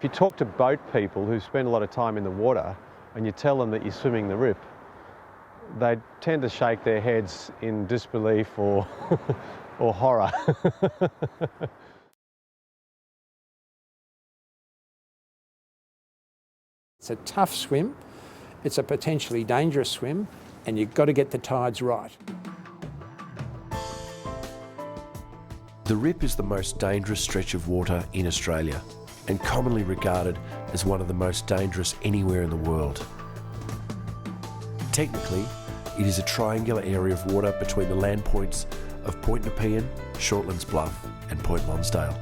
you talk to boat people who spend a lot of time in the water and you tell them that you're swimming the Rip, they tend to shake their heads in disbelief or, or horror. It's a tough swim, it's a potentially dangerous swim, and you've got to get the tides right. The Rip is the most dangerous stretch of water in Australia and commonly regarded as one of the most dangerous anywhere in the world. Technically, it is a triangular area of water between the land points of Point Nepean, Shortlands Bluff and Point Lonsdale.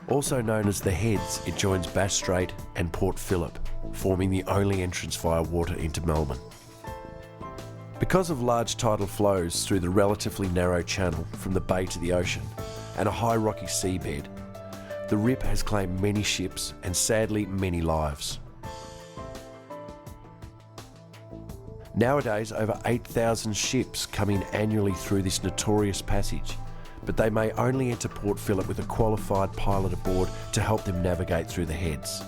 Also known as the Heads, it joins Bass Strait and Port Phillip, forming the only entrance via water into Melbourne. Because of large tidal flows through the relatively narrow channel from the bay to the ocean and a high rocky seabed, the Rip has claimed many ships and sadly many lives. Nowadays, over 8,000 ships come in annually through this notorious passage, but they may only enter Port Phillip with a qualified pilot aboard to help them navigate through the Heads.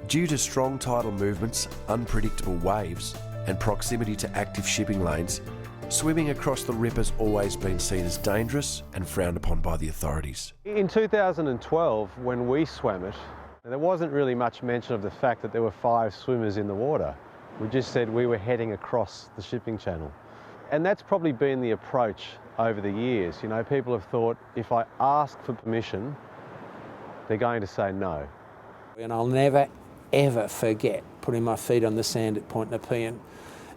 Due to strong tidal movements, unpredictable waves, and proximity to active shipping lanes, swimming across the Rip has always been seen as dangerous and frowned upon by the authorities. In 2012, when we swam it, there wasn't really much mention of the fact that there were 5 swimmers in the water. We just said we were heading across the shipping channel. And that's probably been the approach over the years. You know, people have thought, if I ask for permission, they're going to say no. And I'll never, ever forget putting my feet on the sand at Point Nepean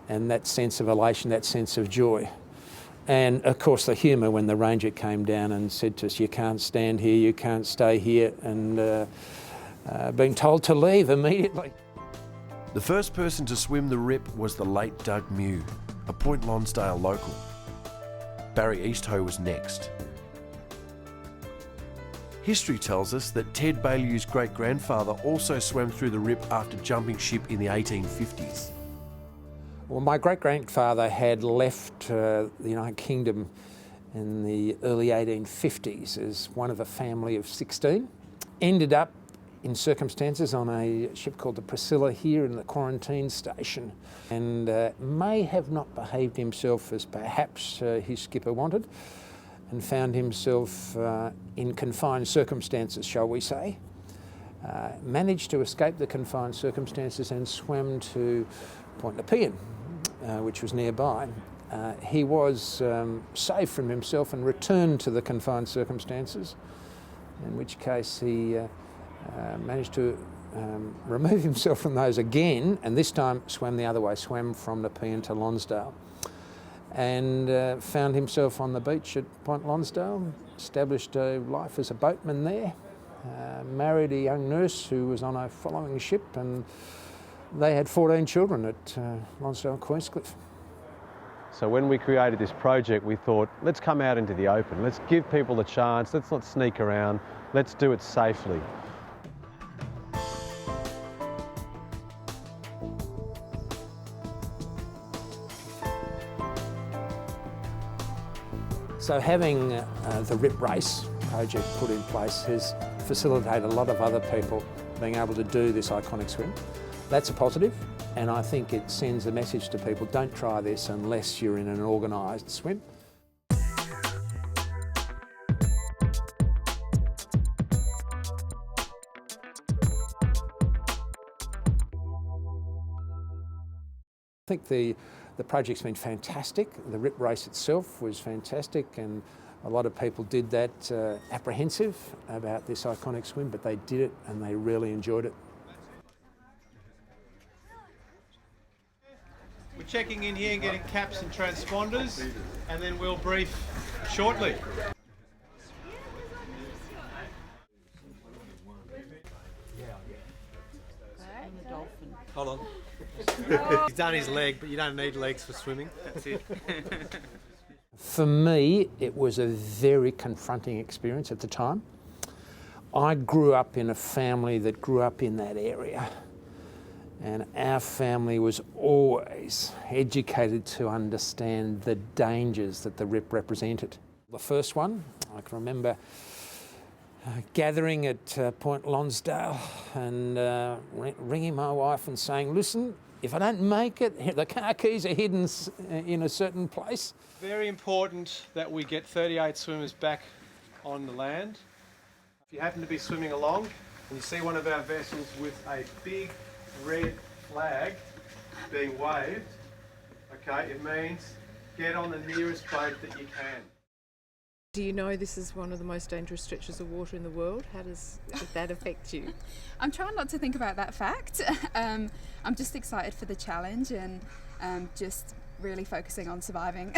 and that sense of elation, that sense of joy. And of course the humour when the ranger came down and said to us, you can't stand here, you can't stay here, and being told to leave immediately. The first person to swim the Rip was the late Doug Mew, a Point Lonsdale local. Barry Easthoe was next. History tells us that Ted Baillew's great-grandfather also swam through the Rip after jumping ship in the 1850s. Well, my great-grandfather had left the United Kingdom in the early 1850s as one of a family of 16. Ended up in circumstances on a ship called the Priscilla here in the quarantine station, and may have not behaved himself as perhaps his skipper wanted, and found himself in confined circumstances, shall we say. Managed to escape the confined circumstances and swam to Point Nepean, which was nearby. He was saved from himself and returned to the confined circumstances, in which case he managed to remove himself from those again, and this time swam the other way, swam from Nepean to Lonsdale, and found himself on the beach at Point Lonsdale, established a life as a boatman there, married a young nurse who was on a following ship, and they had 14 children at Lonsdale Queenscliff. So when we created this project, we thought, let's come out into the open, let's give people a chance, let's not sneak around, let's do it safely. So having the Rip Race project put in place has facilitated a lot of other people being able to do this iconic swim. That's a positive, and I think it sends a message to people, don't try this unless you're in an organised swim. I think the project's been fantastic. The Rip Race itself was fantastic, and a lot of people did that apprehensive about this iconic swim, but they did it and they really enjoyed it. We're checking in here and getting caps and transponders, and then we'll brief shortly. Hold on. He's done his leg, but you don't need legs for swimming. That's it. For me, it was a very confronting experience at the time. I grew up in a family that grew up in that area, And our family was always educated to understand the dangers that the rip represented. The first one, I can remember gathering at Point Lonsdale and ringing my wife and saying, listen, if I don't make it, the car keys are hidden in a certain place. Very important that we get 38 swimmers back on the land. If you happen to be swimming along and you see one of our vessels with a big red flag being waved, okay, it means get on the nearest boat that you can. Do you know this is one of the most dangerous stretches of water in the world? How does that affect you? I'm trying not to think about that fact. I'm just excited for the challenge and just really focusing on surviving.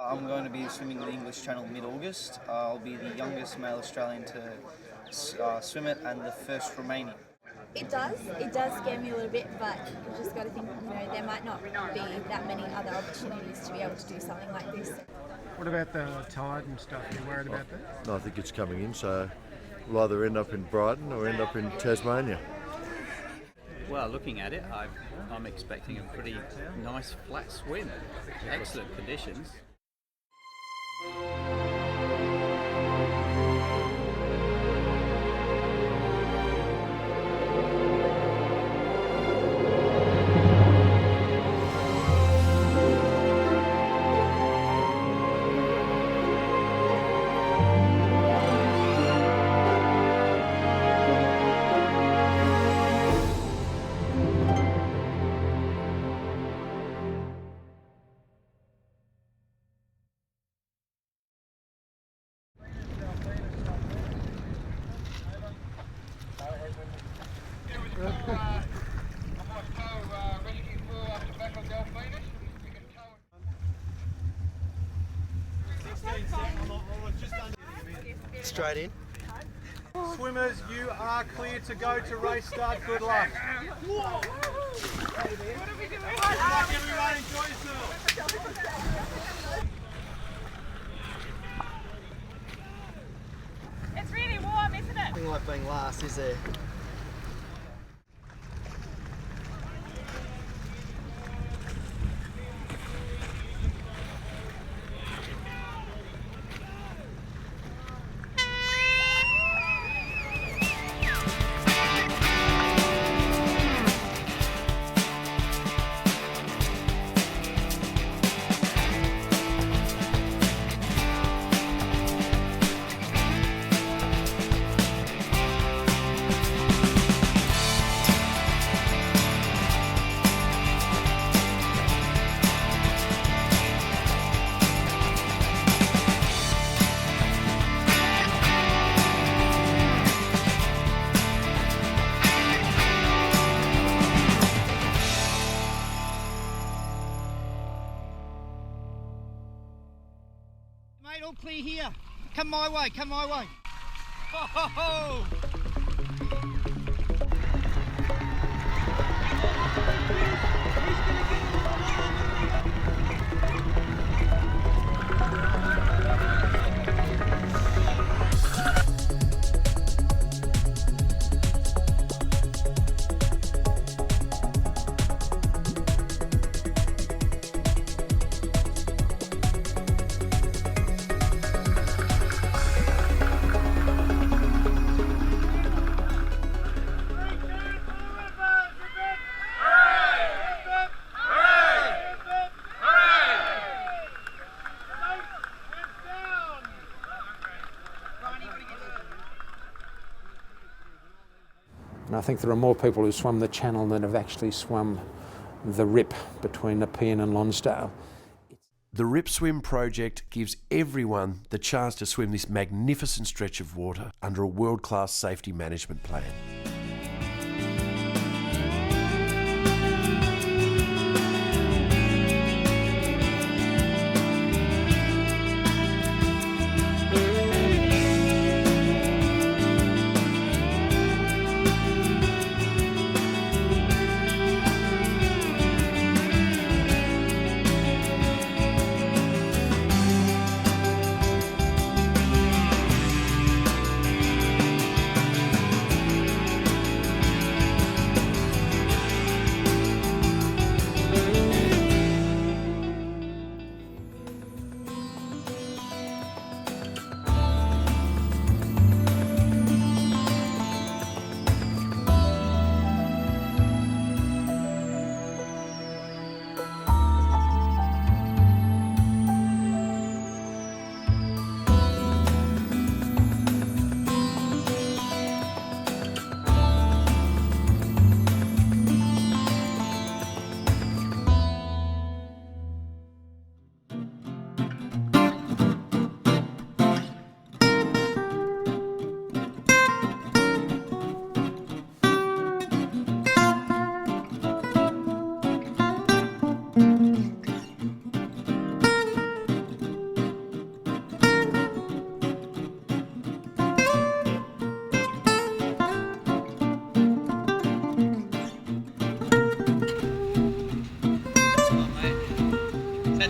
I'm going to be swimming the English Channel mid-August. I'll be the youngest male Australian to swim it and the first Romanian. It does scare me a little bit, but you've just got to think, there might not be that many other opportunities to be able to do something like this. What about the tide and stuff? Are you worried about that? No, I think it's coming in, so we'll either end up in Brighton or end up in Tasmania. Well, looking at it, I'm expecting a pretty nice flat swim. Excellent conditions. Straight in. Swimmers, you are clear to go to race start. Good luck. Good luck, everyone. Enjoy yourself. It's really warm, isn't it? Nothing like being last, is there? Mate, all clear here. Come my way, come my way. Ho, ho, ho. And I think there are more people who swum the channel than have actually swum the rip between Nepean and Lonsdale. The Rip Swim project gives everyone the chance to swim this magnificent stretch of water under a world-class safety management plan.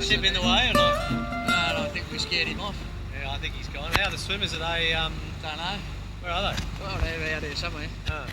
ship in the way or not? No, I think we scared him off. Yeah, I think he's gone. How are the swimmers? Are they? Don't know. Where are they? Well, they're out there somewhere. Oh.